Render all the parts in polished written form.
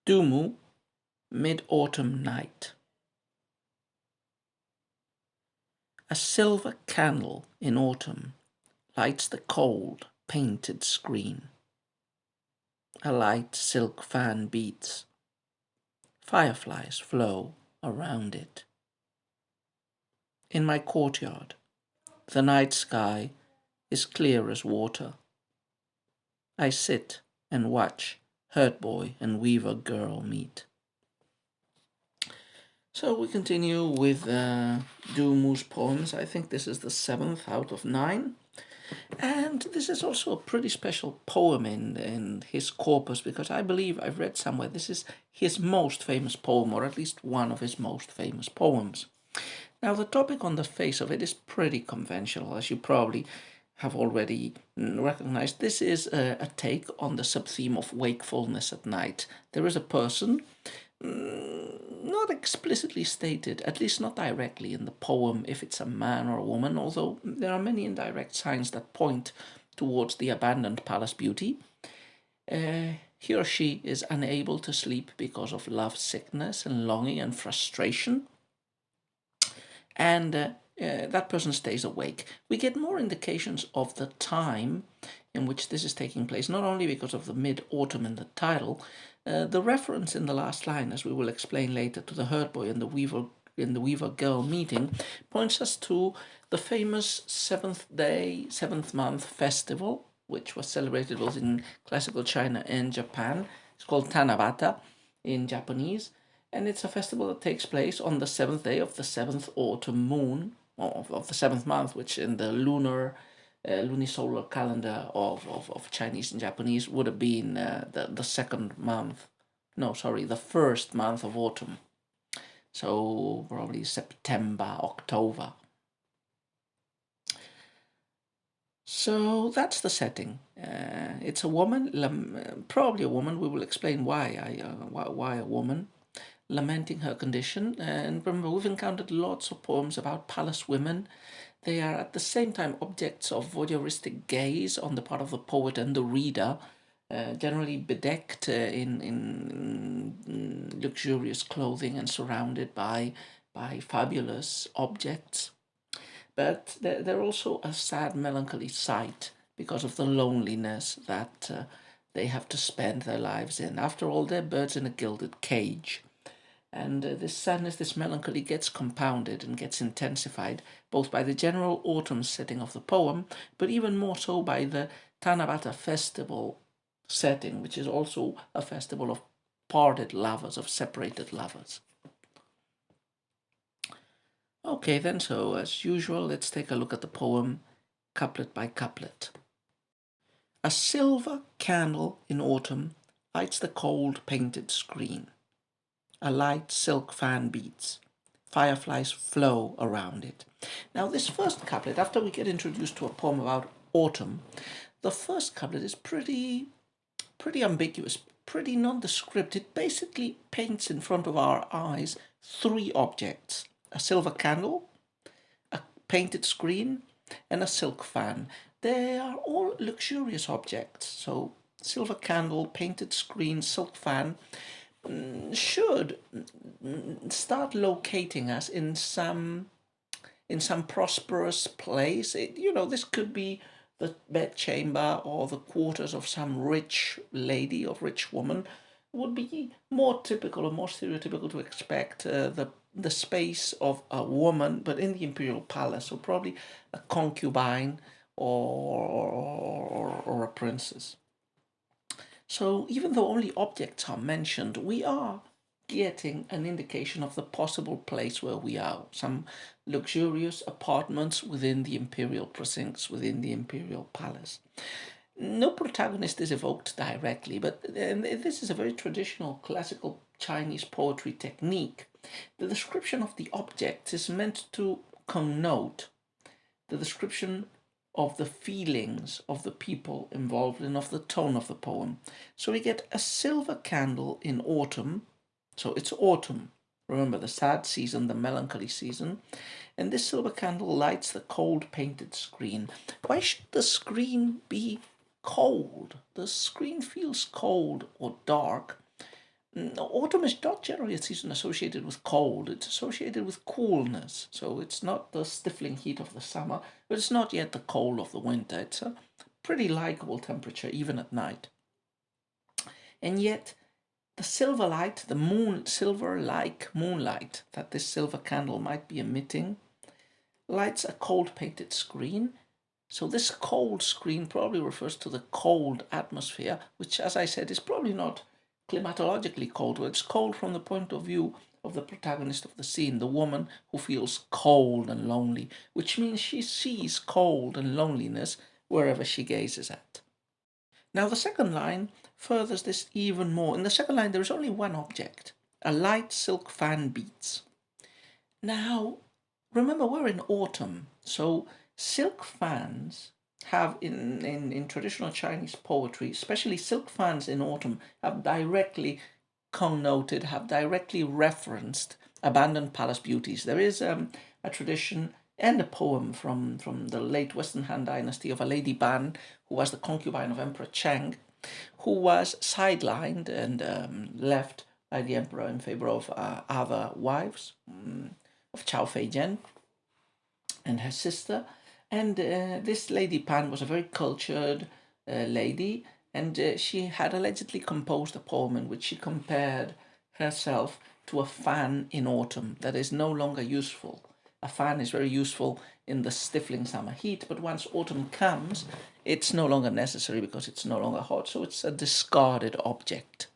Dumu, Mid-Autumn Night. A silver candle in autumn lights the cold, painted screen. A light silk fan beats. Fireflies flow around it. In my courtyard, the night sky is clear as water. I sit and watch herd boy and weaver girl meet. So we continue with Dumu's poems. I think this is the 7th out of 9. And this is also a pretty special poem in his corpus, because I believe I've read somewhere this is his most famous poem, or at least one of his most famous poems. Now, the topic on the face of it is pretty conventional, as you probably have already recognized. This is a take on the sub-theme of wakefulness at night. There is a person, not explicitly stated, at least not directly in the poem, if it's a man or a woman, although there are many indirect signs that point towards the abandoned palace beauty. He or she is unable to sleep because of love sickness and longing and frustration. And that person stays awake. We get more indications of the time in which this is taking place, not only because of the mid-autumn in the title, the reference in the last line, as we will explain later, to the herd boy and the weaver girl meeting, points us to the famous seventh month festival, which was celebrated both in classical China and Japan. It's called Tanabata in Japanese, and it's a festival that takes place on the 7th day of the 7th autumn moon, of the 7th month, which in the lunisolar calendar of Chinese and Japanese would have been the second month. No, sorry, the first month of autumn. So probably September, October. So that's the setting. It's a woman, probably a woman. We will explain why a woman, lamenting her condition. And remember, we've encountered lots of poems about palace women. They are at the same time objects of voyeuristic gaze on the part of the poet and the reader, generally bedecked in luxurious clothing and surrounded by fabulous objects. But they're also a sad, melancholy sight because of the loneliness that they have to spend their lives in. After all, they're birds in a gilded cage. And this sadness, this melancholy gets compounded and gets intensified both by the general autumn setting of the poem, but even more so by the Tanabata festival setting, which is also a festival of parted lovers, of separated lovers. Okay, then, so as usual, let's take a look at the poem couplet by couplet. A silver candle in autumn lights the cold painted screen. A light silk fan beats. Fireflies flow around it. Now, this first couplet, after we get introduced to a poem about autumn, the first couplet is pretty ambiguous, pretty nondescript. It basically paints in front of our eyes 3 objects: a silver candle, a painted screen, and a silk fan. They are all luxurious objects. So, silver candle, painted screen, silk fan should start locating us in some prosperous place. This could be the bedchamber or the quarters of some rich lady or rich woman. It would be more typical or more stereotypical to expect the space of a woman, but in the imperial palace, so probably a concubine or a princess. So even though only objects are mentioned, we are getting an indication of the possible place where we are. Some luxurious apartments within the imperial precincts, within the imperial palace. No protagonist is evoked directly, but this is a very traditional classical Chinese poetry technique. The description of the object is meant to connote the description of the feelings of the people involved and of the tone of the poem. So we get a silver candle in autumn. So it's autumn. Remember, the sad season, the melancholy season. And this silver candle lights the cold painted screen. Why should the screen be cold? The screen feels cold or dark Autumn is not generally a season associated with cold. It's associated with coolness. So it's not the stifling heat of the summer, but it's not yet the cold of the winter. It's a pretty likable temperature even at night. And yet the silver light, the silver-like moonlight that this silver candle might be emitting, lights a cold painted screen. So this cold screen probably refers to the cold atmosphere, which, as I said, is probably not climatologically cold. Well, it's cold from the point of view of the protagonist of the scene, the woman who feels cold and lonely, which means she sees cold and loneliness wherever she gazes at. Now the second line furthers this even more. In the second line, there is only one object. A light silk fan beats. Now, remember, we're in autumn, so silk fans have, in traditional Chinese poetry, especially silk fans in autumn, have directly connoted, have directly referenced abandoned palace beauties. There is a tradition and a poem from the late Western Han Dynasty of a Lady Ban, who was the concubine of Emperor Cheng, who was sidelined and left by the emperor in favor of other wives, of Chao Feijian and her sister. And this Lady Pan was a very cultured lady, and she had allegedly composed a poem in which she compared herself to a fan in autumn that is no longer useful. A fan is very useful in the stifling summer heat, but once autumn comes, it's no longer necessary because it's no longer hot, so it's a discarded object.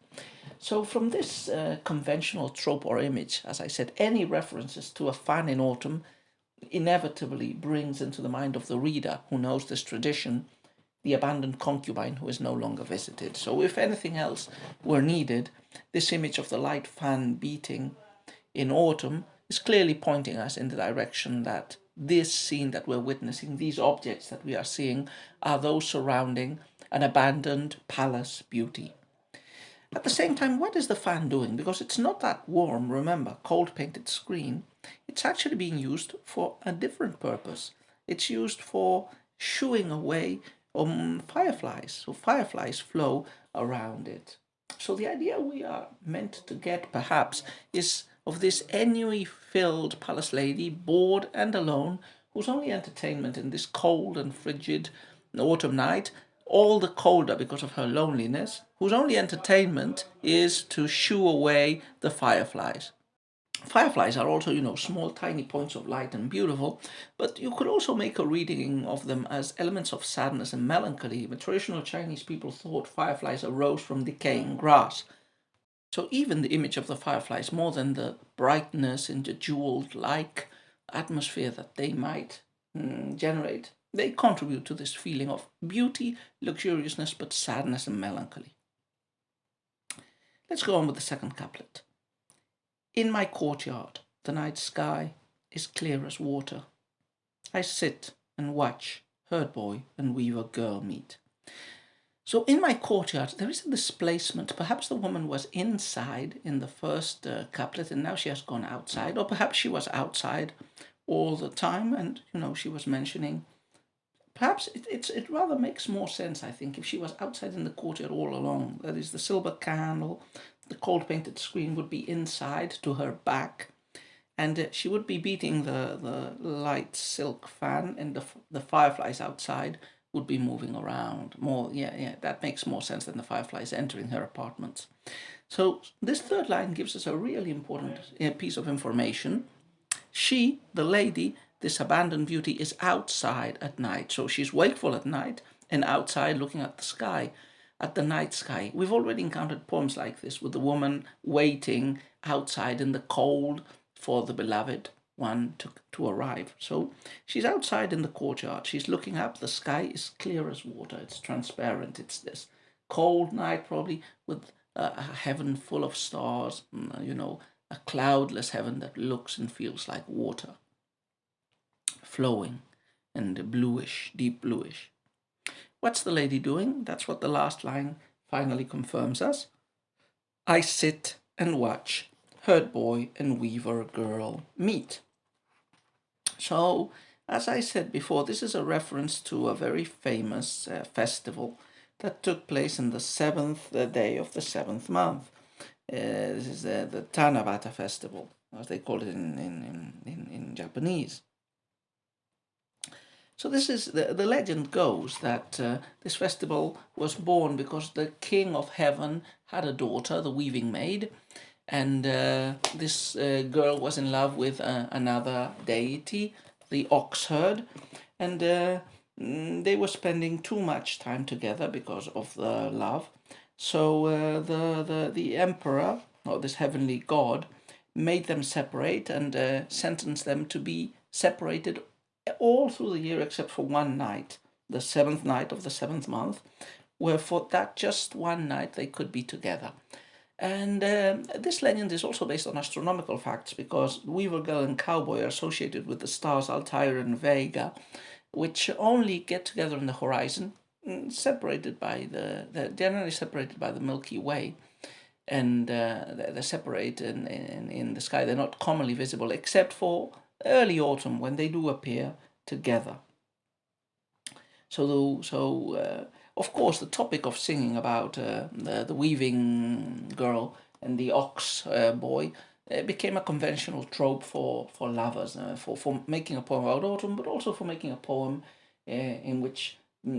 So, from this conventional trope or image, as I said, any references to a fan in autumn inevitably brings into the mind of the reader who knows this tradition the abandoned concubine who is no longer visited. So, if anything else were needed, this image of the light fan beating in autumn is clearly pointing us in the direction that this scene that we're witnessing, these objects that we are seeing, are those surrounding an abandoned palace beauty. At the same time, what is the fan doing? Because it's not that warm, remember, cold painted screen. It's actually being used for a different purpose. It's used for shooing away fireflies. So fireflies flow around it. So the idea we are meant to get, perhaps, is of this ennui-filled palace lady, bored and alone, whose only entertainment in this cold and frigid autumn night, all the colder because of her loneliness, whose only entertainment is to shoo away the fireflies. Fireflies are also, small, tiny points of light and beautiful, but you could also make a reading of them as elements of sadness and melancholy. The traditional Chinese people thought fireflies arose from decaying grass. So even the image of the fireflies, more than the brightness and the jeweled-like atmosphere that they might generate, they contribute to this feeling of beauty, luxuriousness, but sadness and melancholy. Let's go on with the second couplet. In my courtyard, the night sky is clear as water. I sit and watch herd boy and weaver girl meet. So in my courtyard, there is a displacement. Perhaps the woman was inside in the first couplet and now she has gone outside, or perhaps she was outside all the time and, she was mentioning. Perhaps it rather makes more sense, I think, if she was outside in the courtyard all along. That is, the silver candle, the cold painted screen would be inside to her back, and she would be beating the light silk fan, and the fireflies outside would be moving around more. Yeah, that makes more sense than the fireflies entering her apartments. So this third line gives us a really important piece of information. She, the lady, this abandoned beauty, is outside at night. So she's wakeful at night and outside looking at the sky, at the night sky. We've already encountered poems like this with the woman waiting outside in the cold for the beloved one to arrive. So she's outside in the courtyard. She's looking up. The sky is clear as water. It's transparent. It's this cold night, probably, with a heaven full of stars, a cloudless heaven that looks and feels like water, flowing and bluish, deep bluish. What's the lady doing? That's what the last line finally confirms us. I sit and watch herd boy and weaver girl meet. So, as I said before, this is a reference to a very famous festival that took place in the seventh day of the seventh month. This is the Tanabata festival, as they call it in Japanese. So this is the legend goes that this festival was born because the king of heaven had a daughter, the weaving maid, and this girl was in love with another deity, the ox herd, and they were spending too much time together because of the love. So the emperor, or this heavenly god, made them separate and sentenced them to be separated all through the year except for one night, the seventh night of the seventh month, where for that just one night they could be together. And this legend is also based on astronomical facts because Weaver Girl and Cowboy are associated with the stars Altair and Vega, which only get together in the horizon, separated by they're generally separated by the Milky Way, and they're separate in the sky. They're not commonly visible except for early autumn when they do appear together. So of course, the topic of singing about the weaving girl and the ox boy became a conventional trope for lovers, for making a poem about autumn, but also for making a poem in which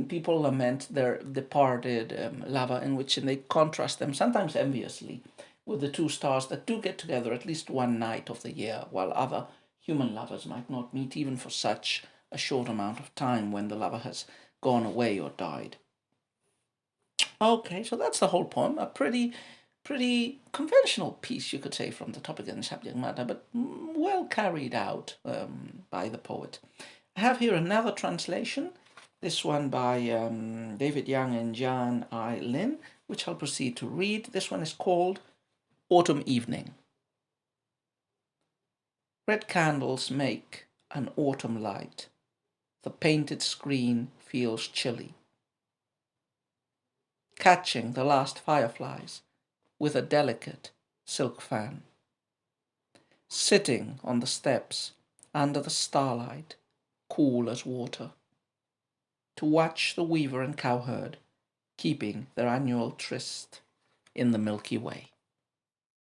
people lament their departed lover, in which they contrast them, sometimes enviously, with the two stars that do get together at least one night of the year, while other human lovers might not meet even for such a short amount of time when the lover has gone away or died. Okay, so that's the whole poem. A pretty conventional piece, you could say, from the topic and subject matter, but well carried out by the poet. I have here another translation, this one by David Young and Jan I. Lin, which I'll proceed to read. This one is called Autumn Evening. Red candles make an autumn light. The painted screen feels chilly. Catching the last fireflies with a delicate silk fan. Sitting on the steps under the starlight, cool as water. To watch the weaver and cowherd keeping their annual tryst in the Milky Way.